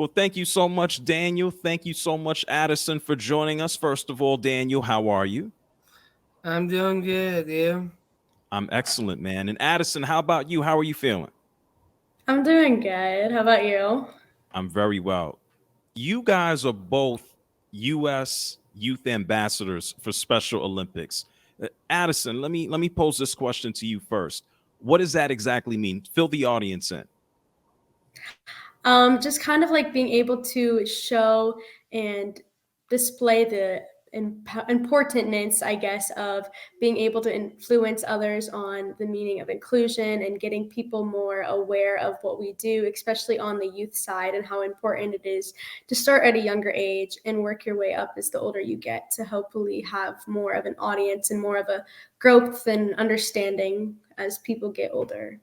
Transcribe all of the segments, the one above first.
Well, thank you so much, Daniel. Thank you so much, Addison, for joining us. First of all, Daniel, how are you? I'm doing good, you? I'm excellent, man. And Addison, how about you? How are you feeling? I'm doing good. How about you? I'm very well. You guys are both U.S. youth ambassadors for Special Olympics. Addison, let me pose this question to you first. What does that exactly mean? Fill the audience in. Just kind of like being able to show and display the importance, I guess, of being able to influence others on the meaning of inclusion and getting people more aware of what we do, especially on the youth side, and how important it is to start at a younger age and work your way up as the older you get to hopefully have more of an audience and more of a growth and understanding as people get older.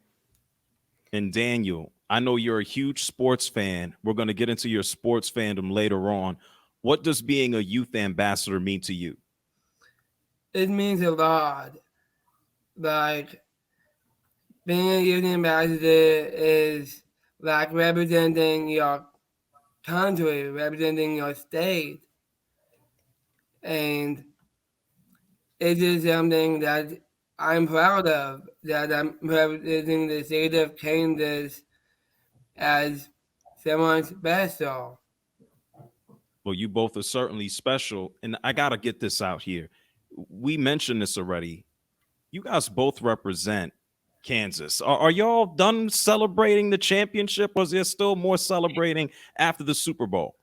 And Daniel, I know you're a huge sports fan. We're going to get into your sports fandom later on. What does being a youth ambassador mean to you? It means a lot. Like, being a youth ambassador is like representing your country, representing your state. And it is something that I'm proud of, that I'm representing the state of Kansas as someone special. Well, you both are certainly special. And I got to get this out here. We mentioned this already. You guys both represent Kansas. Are y'all done celebrating the championship, or is there still more celebrating after the Super Bowl?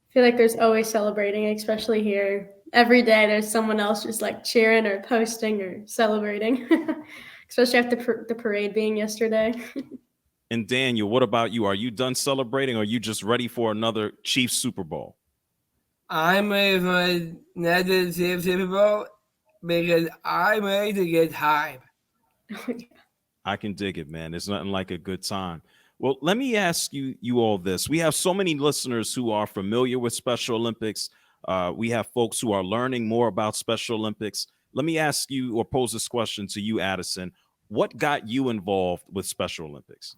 I feel like there's always celebrating, especially here. Every day there's someone else just like cheering or posting or celebrating, especially after the parade being yesterday. And Daniel, what about you? Are you done celebrating, or are you just ready for another Chiefs Super Bowl? I'm ready for another Super Bowl because I'm ready to get hype. I can dig it, man. There's nothing like a good time. Well, let me ask you all this. We have so many listeners who are familiar with Special Olympics. We have folks who are learning more about Special Olympics. Let me ask you or pose this question to you, Addison. What got you involved with Special Olympics?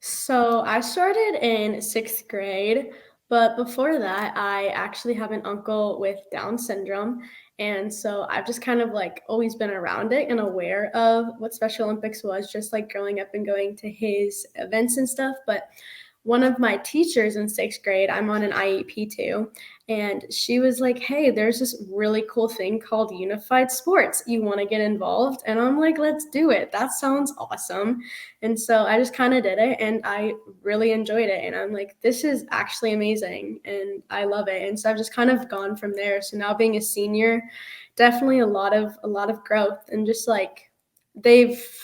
So I started in sixth grade, but before that, I actually have an uncle with Down syndrome. And so I've just kind of like always been around it and aware of what Special Olympics was, just like growing up and going to his events and stuff. But one of my teachers in sixth grade, I'm on an IEP too, and she was like, "Hey, there's this really cool thing called unified sports. You want to get involved?" And I'm like, "Let's do it. That sounds awesome." And so I just kind of did it, and I really enjoyed it. And I'm like, "This is actually amazing, and I love it." And so I've just kind of gone from there. So now being a senior, definitely a lot of growth and just like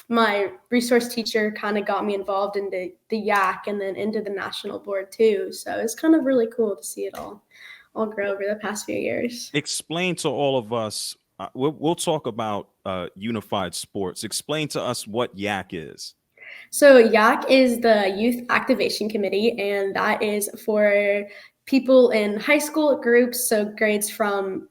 my resource teacher kind of got me involved in the yak and then into the national board too, so it's kind of really cool to see it all grow over the past few years. Explain to all of us. We'll talk about unified sports. Explain to us what YAC is. So yak is the youth activation committee, and that is for people in high school groups, so grades from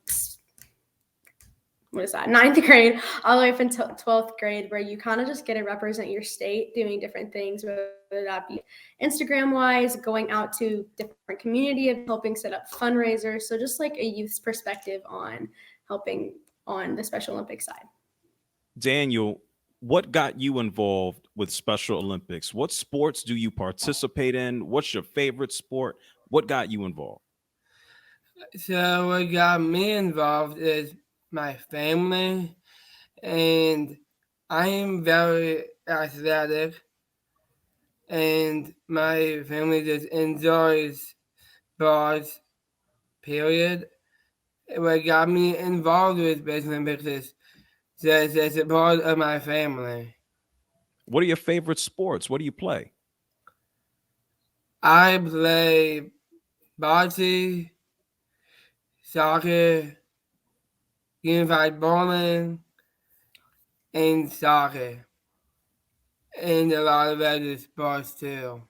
what is that, ninth grade all the way up until 12th grade, where you kind of just get to represent your state doing different things, whether that be Instagram wise, going out to different community events, helping set up fundraisers. So just like a youth's perspective on helping on the Special Olympics side. Daniel, what got you involved with Special Olympics? What sports do you participate in? What's your favorite sport? What got you involved? So, what got me involved is my family, and I am very athletic, and my family just enjoys sports, period. What got me involved with Special Olympics is just the support of my family. What are your favorite sports? What do you play? I play bocce, soccer, unified bowling, and soccer, and a lot of other sports too.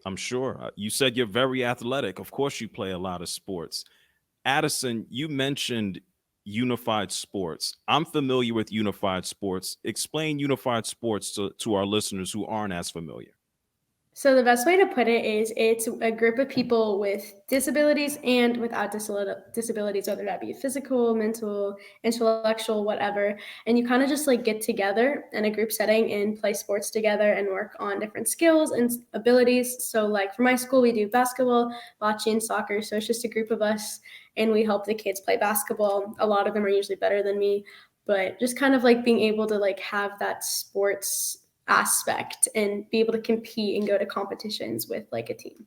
I'm sure. You said you're very athletic. Of course, you play a lot of sports. Addison, you mentioned unified sports. I'm familiar with unified sports. Explain unified sports to our listeners who aren't as familiar. So the best way to put it is it's a group of people with disabilities and without disabilities, whether that be physical, mental, intellectual, whatever. And you kind of just like get together in a group setting and play sports together and work on different skills and abilities. So like for my school, we do basketball, bocce, and soccer. So it's just a group of us and we help the kids play basketball. A lot of them are usually better than me, but just kind of like being able to like have that sports aspect and be able to compete and go to competitions with like a team.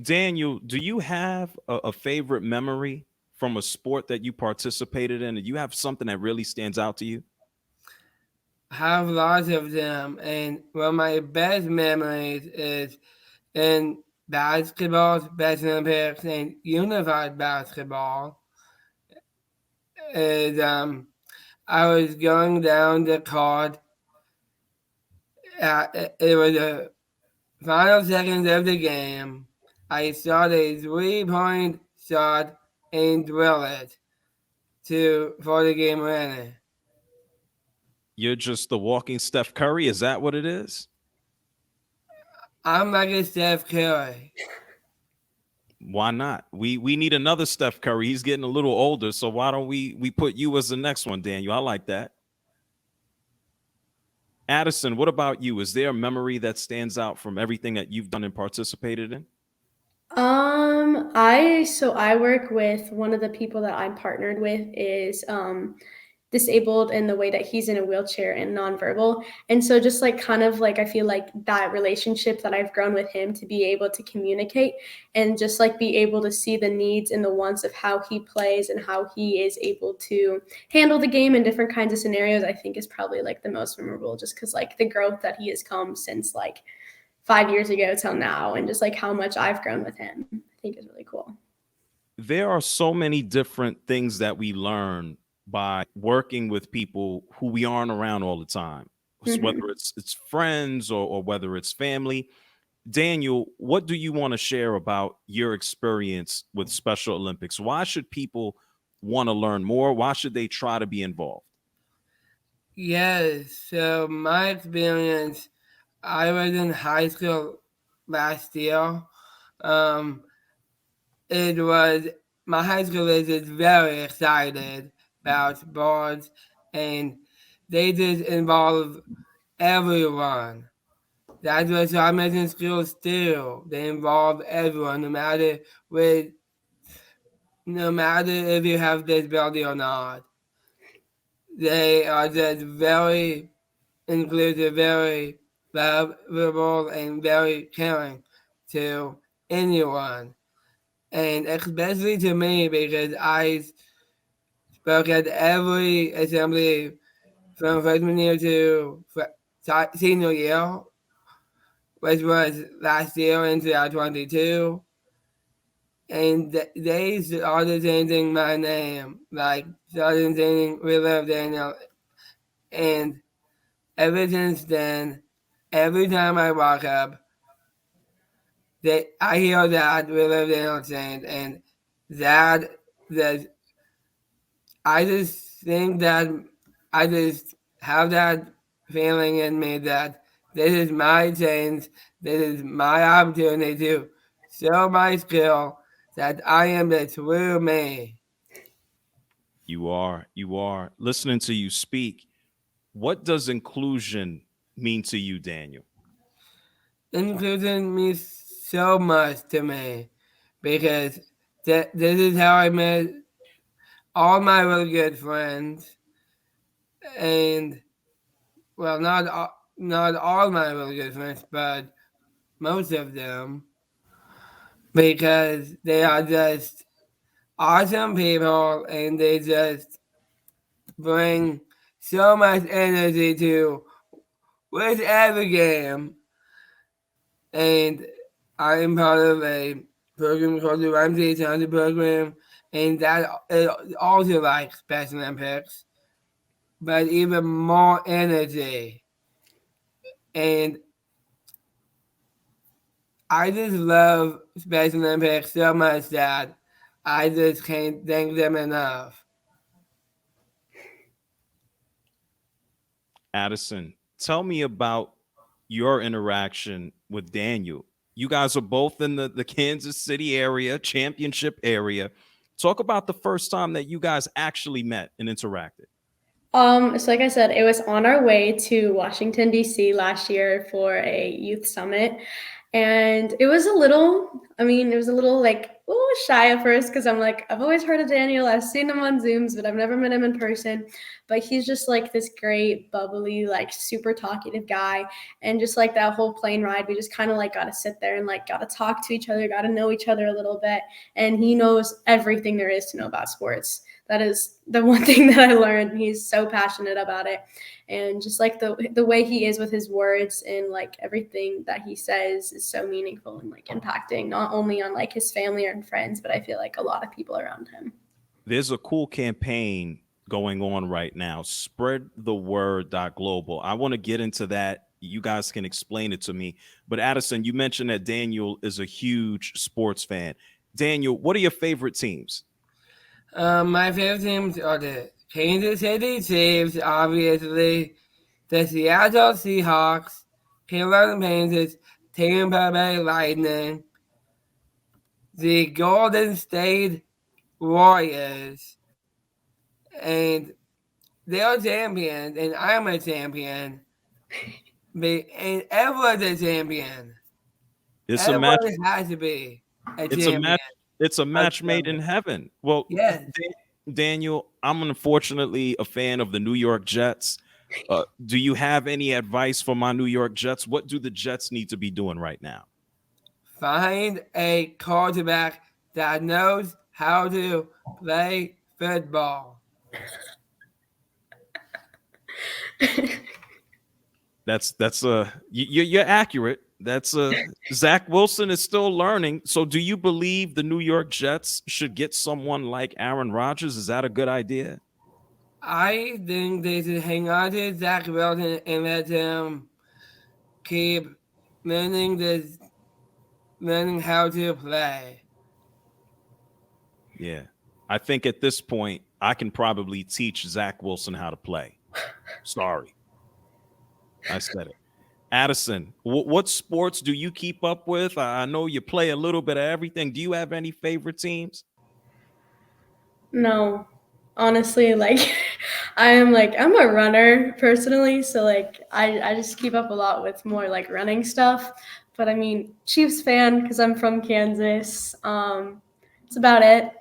Daniel, do you have a favorite memory from a sport that you participated in? Do you have something that really stands out to you? I have lots of them, and one of my best memories is in basketball, Special Olympics, and unified basketball. Is I was going down the court. It was the final seconds of the game. I shot a 3-point shot and drill it for the game winner. You're just the walking Steph Curry. Is that what it is? I'm like a Steph Curry. Why not? We need another Steph Curry. He's getting a little older, so why don't we put you as the next one, Daniel? I like that. Addison, what about you? Is there a memory that stands out from everything that you've done and participated in? I work with one of the people that I'm partnered with is disabled in the way that he's in a wheelchair and nonverbal. And so just like kind of like I feel like that relationship that I've grown with him to be able to communicate and just like be able to see the needs and the wants of how he plays and how he is able to handle the game in different kinds of scenarios, I think is probably like the most memorable just because like the growth that he has come since like 5 years ago till now and just like how much I've grown with him, I think is really cool. There are so many different things that we learn by working with people who we aren't around all the time, whether Mhm. it's friends or whether it's family. Daniel, what do you want to share about your experience with Special Olympics? Why should people want to learn more? Why should they try to be involved? Yes, so my experience, I was in high school last year. Um, it was my high school is very excited about sports, and they just involve everyone. That's what Charmation schools do. They involve everyone, with no matter if you have disability or not. They are just very inclusive, very lovable, and very caring to anyone. And especially to me because I spoke at every assembly from freshman year to senior year, which was last year in 2022. And they started changing my name, like started saying "We love Daniel," and ever since then, every time I walk up, I hear that "We love Daniel" chant, and that that I just think that I just have that feeling in me that this is my chance, this is my opportunity to show my skill that I am the true me. You are listening to you speak. What does inclusion mean to you, Daniel? Inclusion means so much to me because this is how I met all my really good friends, and well, not all my really good friends, but most of them, because they are just awesome people and they just bring so much energy to whichever game. And I'm part of a program called the Ramsey County program, and that is also like Special Olympics, but even more energy. And I just love Special Olympics so much that I just can't thank them enough. Addison, tell me about your interaction with Daniel. You guys are both in the Kansas City area, championship area. Talk about the first time that you guys actually met and interacted. So like I said, it was on our way to Washington, D.C. last year for a youth summit. And it was a little like, shy at first because I'm like, I've always heard of Daniel. I've seen him on Zooms, but I've never met him in person. But he's just like this great, bubbly, like super talkative guy. And just like that whole plane ride, we just kind of like got to sit there and like got to talk to each other, got to know each other a little bit. And he knows everything there is to know about sports. That is the one thing that I learned. He's so passionate about it. And just like the way he is with his words and like everything that he says is so meaningful and like impacting not only on like his family and friends, but I feel like a lot of people around him. There's a cool campaign going on right now, spread the word.global. I want to get into that. You guys can explain it to me. But Addison, you mentioned that Daniel is a huge sports fan. Daniel, what are your favorite teams? My favorite teams are the Kansas City Chiefs, obviously, the Seattle Seahawks, Carolina Panthers, Tampa Bay Lightning, the Golden State Warriors, and they're champions, and I'm a champion, and everyone's a champion. It's a match. Everyone has to be a It's champion. a match. It's a match made in heaven. Well, Yes. Daniel, I'm unfortunately a fan of the New York Jets. Do you have any advice for my New York Jets? What do the Jets need to be doing right now? Find a quarterback that knows how to play football. You're accurate. Zach Wilson is still learning. So do you believe the New York Jets should get someone like Aaron Rodgers? Is that a good idea? I think they should hang on to Zach Wilson and let him keep learning how to play. Yeah. I think at this point, I can probably teach Zach Wilson how to play. Sorry. I said it. Addison, what sports do you keep up with? I know you play a little bit of everything. Do you have any favorite teams? No, honestly, like I'm a runner personally, so like I just keep up a lot with more like running stuff. But I mean, Chiefs fan because I'm from Kansas. It's about it.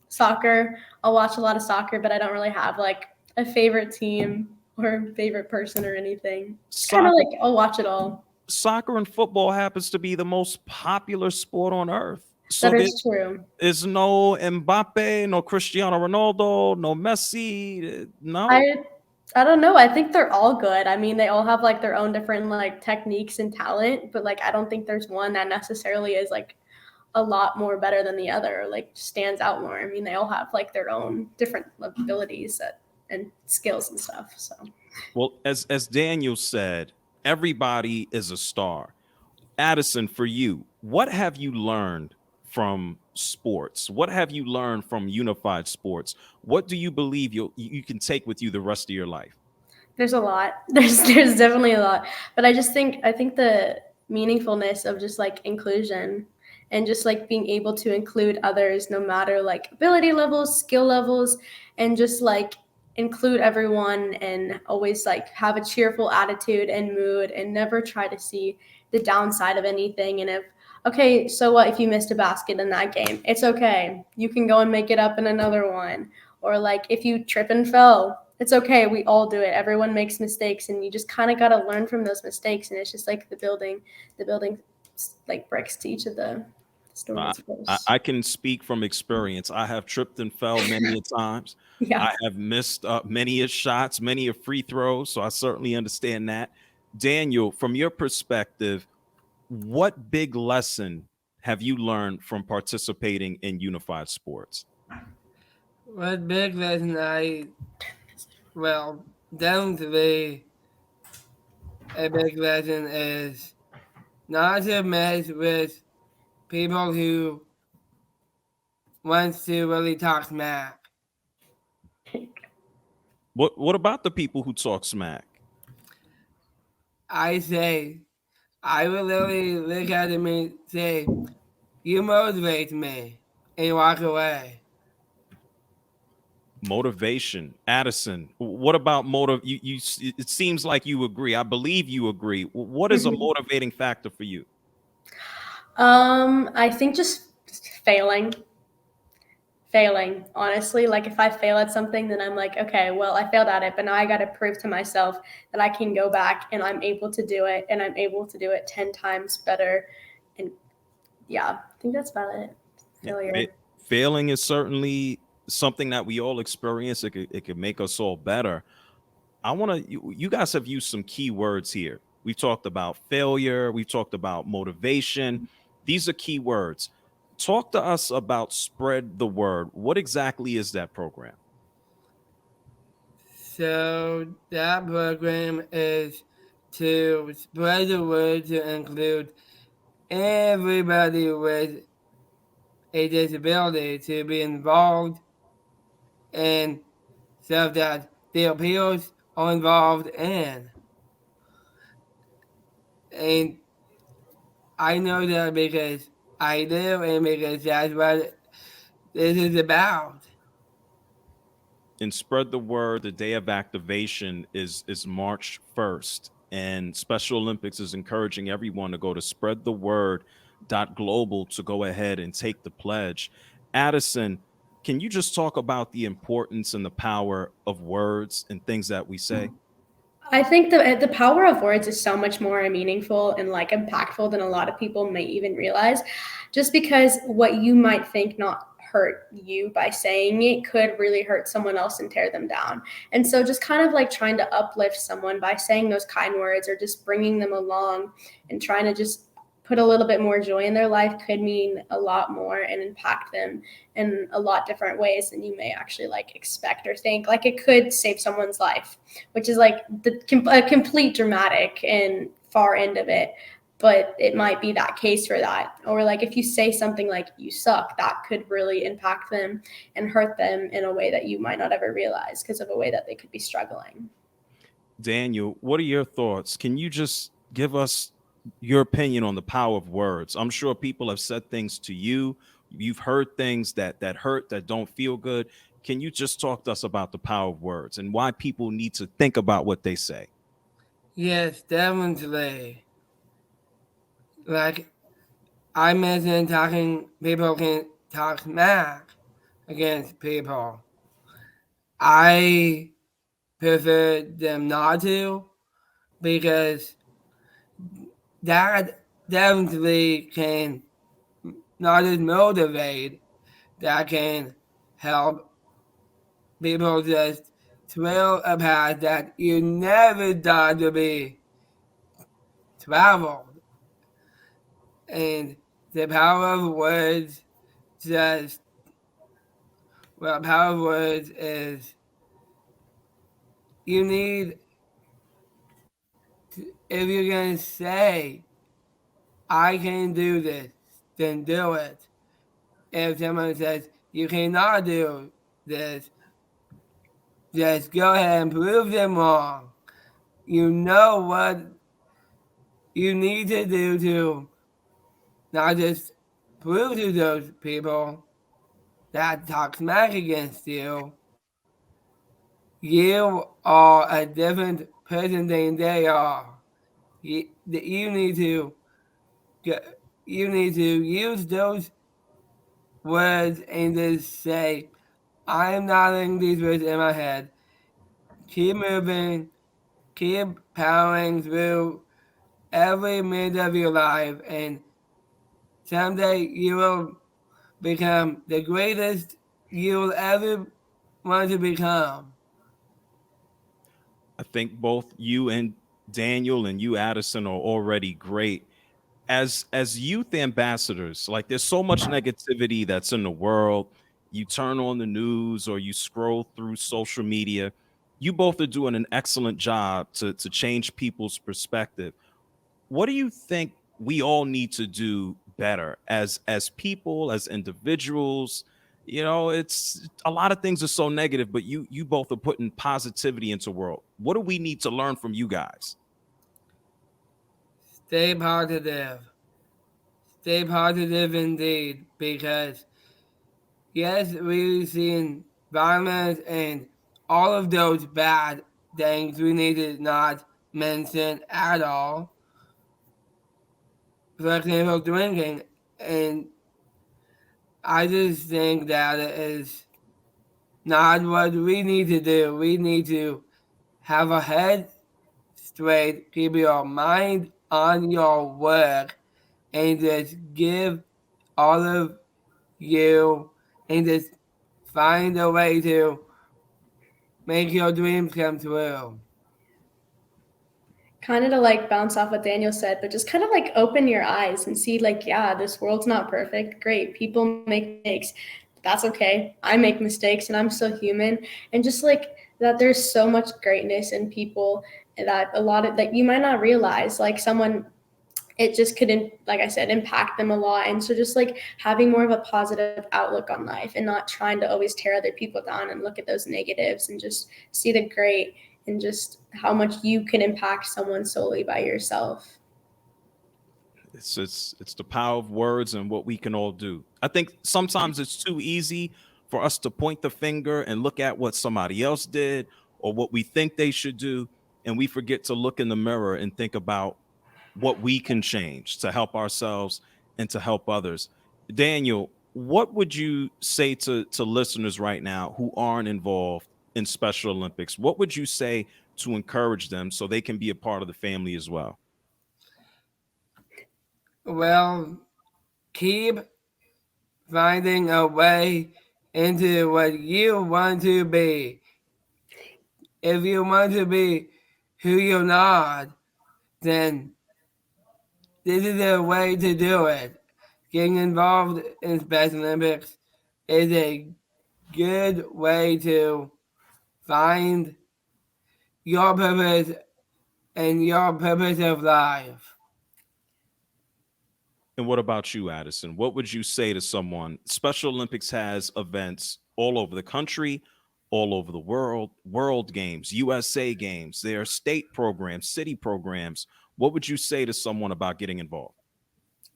Soccer, I'll watch a lot of soccer, but I don't really have like a favorite team or favorite person or anything. Kind of like I'll watch it all. Soccer and football happens to be the most popular sport on earth. So that is true. There's no Mbappe, no Cristiano Ronaldo, no Messi. No. I don't know. I think they're all good. I mean, they all have like their own different like techniques and talent, but like I don't think there's one that necessarily is like a lot more better than the other, or like stands out more. I mean, they all have like their own different abilities and skills and stuff. So, well, as Daniel said, everybody is a star. Addison, for you, what have you learned from sports? What have you learned from unified sports? What do you believe you can take with you the rest of your life? There's a lot. There's definitely a lot. But I think the meaningfulness of just like inclusion and just like being able to include others no matter like ability levels, skill levels, and just like include everyone and always like have a cheerful attitude and mood and never try to see the downside of anything. And okay, so what if you missed a basket in that game? It's okay. You can go and make it up in another one. Or like if you trip and fell, it's okay. We all do it. Everyone makes mistakes, and you just kind of got to learn from those mistakes. And it's just like the building like bricks to each of the stories. I can speak from experience. I have tripped and fell many a times. Yeah. I have missed many a shots, many a free throws. So I certainly understand that. Daniel, from your perspective, what big lesson have you learned from participating in unified sports? What big lesson definitely a big lesson is not to mess with people who wants to really talk smack. What about the people who talk smack? I say, I would literally look at him and say, "You motivate me," and walk away. Motivation. Addison, what about motive? It seems like you agree. I believe you agree. What is a Mhm. motivating factor for you? I think just failing. Failing, honestly. Like if I fail at something, then I'm like, okay, well, I failed at it, but now I got to prove to myself that I can go back and I'm able to do it, and I'm able to do it 10 times better. And yeah, I think that's about it. Yeah, Failure. failing is certainly something that we all experience. It could make us all better. I want to, you guys have used some key words here. We've talked about failure, we've talked about motivation. These are key words. Talk to us about spread the word. What exactly is that program? So that program is to spread the word to include everybody with a disability to be involved in stuff that their peers are involved in. And I know that because I do and because that's what this is about. And spread the word. The day of activation is March 1st, and Special Olympics is encouraging everyone to go to spreadtheword.global to go ahead and take the pledge. Addison, can you just talk about the importance and the power of words and things that we say? I think the power of words is so much more meaningful and like impactful than a lot of people may even realize. Just because what you might think not hurt you by saying it could really hurt someone else and tear them down. And so just kind of like trying to uplift someone by saying those kind words or just bringing them along and trying to just put a little bit more joy in their life could mean a lot more and impact them in a lot different ways than you may actually like expect or think. Like it could save someone's life, which is like a complete dramatic and far end of it, but it might be that case for that. Or like if you say something like you suck, that could really impact them and hurt them in a way that you might not ever realize because of a way that they could be struggling. Daniel, what are your thoughts? Can you just give us your opinion on the power of words? I'm sure people have said things to you. You've heard things that hurt, that don't feel good. Can you just talk to us about the power of words and why people need to think about what they say? Yes, definitely. Like I mentioned, talking people can talk smack against people. I prefer them not to because that definitely can not just motivate, that can help people just thrill a path that you never thought to be traveled. And the power of words just, well, power of words is you need, to, if you're going to say, I can do this, then do it. If someone says, you cannot do this, just go ahead and prove them wrong. You know what you need to do to not just prove to those people that talk smack against you, you are a different person than they are. You need to you need to use those words and just say, I'm not letting these words in my head. Keep moving, keep powering through every minute of your life, and someday you will become the greatest you will ever want to become. I think both you and Daniel and you, Addison, are already great. As youth ambassadors, like there's so much negativity that's in the world. You turn on the news or you scroll through social media. You both are doing an excellent job to change people's perspective. What do you think we all need to do better as people, as individuals? You know, it's a lot of things are so negative, but you both are putting positivity into the world. What do we need to learn from you guys? stay positive. Stay positive indeed, because yes, we've seen violence and all of those bad things we need to not mention at all. For example, drinking. And I just think that it is not what we need to do. We need to have a head straight, keep your mind on your work, and just give all of you and just find a way to make your dreams come true. Kind of to like bounce off what Daniel said, but just kind of like open your eyes and see, like, yeah, this world's not perfect. Great. People make mistakes. That's okay. I make mistakes and I'm still human. And just like that, there's so much greatness in people that a lot of that you might not realize. Like someone, it just couldn't, like I said, impact them a lot. And so just like having more of a positive outlook on life and not trying to always tear other people down and look at those negatives and just see the great and just how much you can impact someone solely by yourself. It's the power of words and what we can all do. I think sometimes it's too easy for us to point the finger and look at what somebody else did or what we think they should do, and we forget to look in the mirror and think about what we can change to help ourselves and to help others. Daniel, what would you say to listeners right now who aren't involved in Special Olympics? What would you say to encourage them so they can be a part of the family as well? Well, keep finding a way into what you want to be. If you want to be who you're not, then this is a way to do it. Getting involved in Special Olympics is a good way to find your purpose and your purpose of life. And what about you, Addison? What would you say to someone? Special Olympics has events all over the country, all over the world, world games, USA games, there are state programs, city programs. What would you say to someone about getting involved?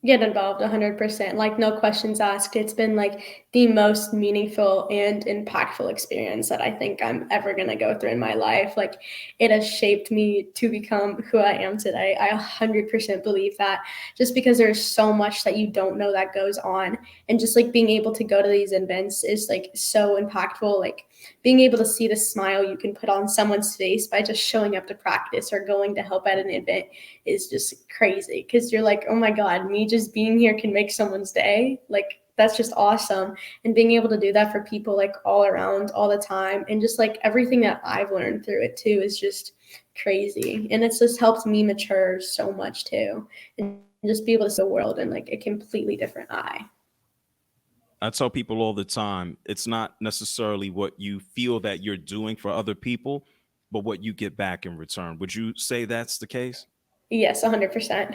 Get involved 100%, like no questions asked. It's been like the most meaningful and impactful experience that I think I'm ever going to go through in my life. Like it has shaped me to become who I am today. I 100% believe that, just because there's so much that you don't know that goes on, and just like being able to go to these events is like so impactful. Like being able to see the smile you can put on someone's face by just showing up to practice or going to help at an event is just crazy, because you're like, oh my God, me just being here can make someone's day. Like that's just awesome. And being able to do that for people like all around all the time, and just like everything that I've learned through it too, is just crazy. And it's just helped me mature so much too, and just be able to see the world in like a completely different eye. I tell people all the time, it's not necessarily what you feel that you're doing for other people, but what you get back in return. Would you say that's the case? Yes, 100%.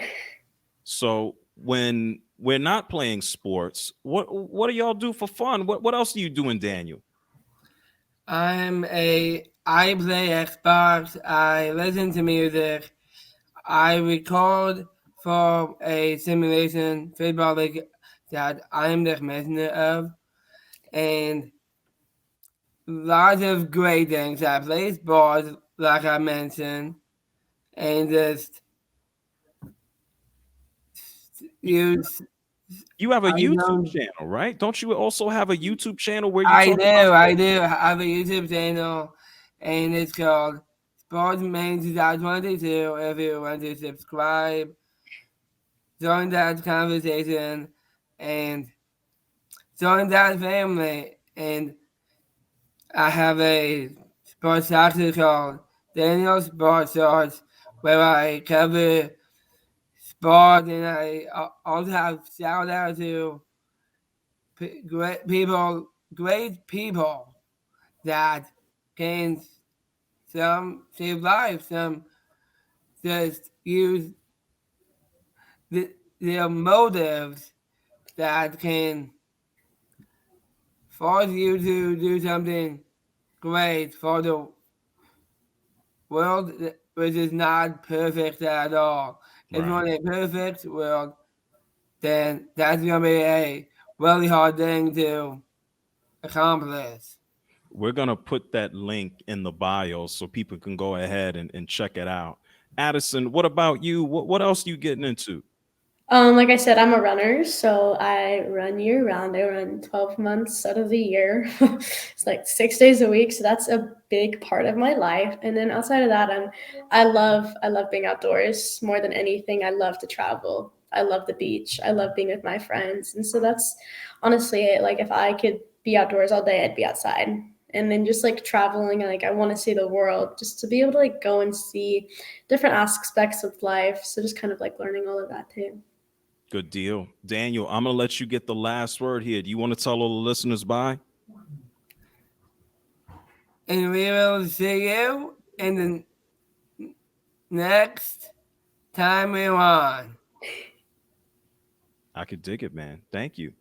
So when we're not playing sports, what do y'all do for fun? What else are you doing, Daniel? I play Xbox, I listen to music, I record for a simulation football league that I'm the commissioner of, and lots of great things. I play sports, like I mentioned, and just use. You have a I YouTube don't. channel, right? Don't you also have a YouTube channel where you I talk do. about I sports? do have a YouTube channel, and it's called Sports Main 2022. If you want to subscribe, join that conversation, and join that family. And I have a sports section called Daniel Sports Shorts, where I cover sport, and I also have shout out to great people that can some save lives, some just use the, their motives that can force you to do something great for the world, which is not perfect at all. If you Right. want a perfect world, then that's gonna be a really hard thing to accomplish. We're going to put that link in the bio so people can go ahead and check it out. Addison, what about you? What else are you getting into? Like I said, I'm a runner, so I run year round. I run 12 months out of the year. It's like 6 days a week, so that's a big part of my life. And then outside of that, I love being outdoors more than anything. I love to travel. I love the beach. I love being with my friends, and so that's honestly it. Like if I could be outdoors all day, I'd be outside. And then just like traveling, like I want to see the world, just to be able to like go and see different aspects of life. So just kind of like learning all of that too. Good deal. Daniel, I'm going to let you get the last word here. Do you want to tell all the listeners bye? And we will see you in the next time we run. I could dig it, man. Thank you.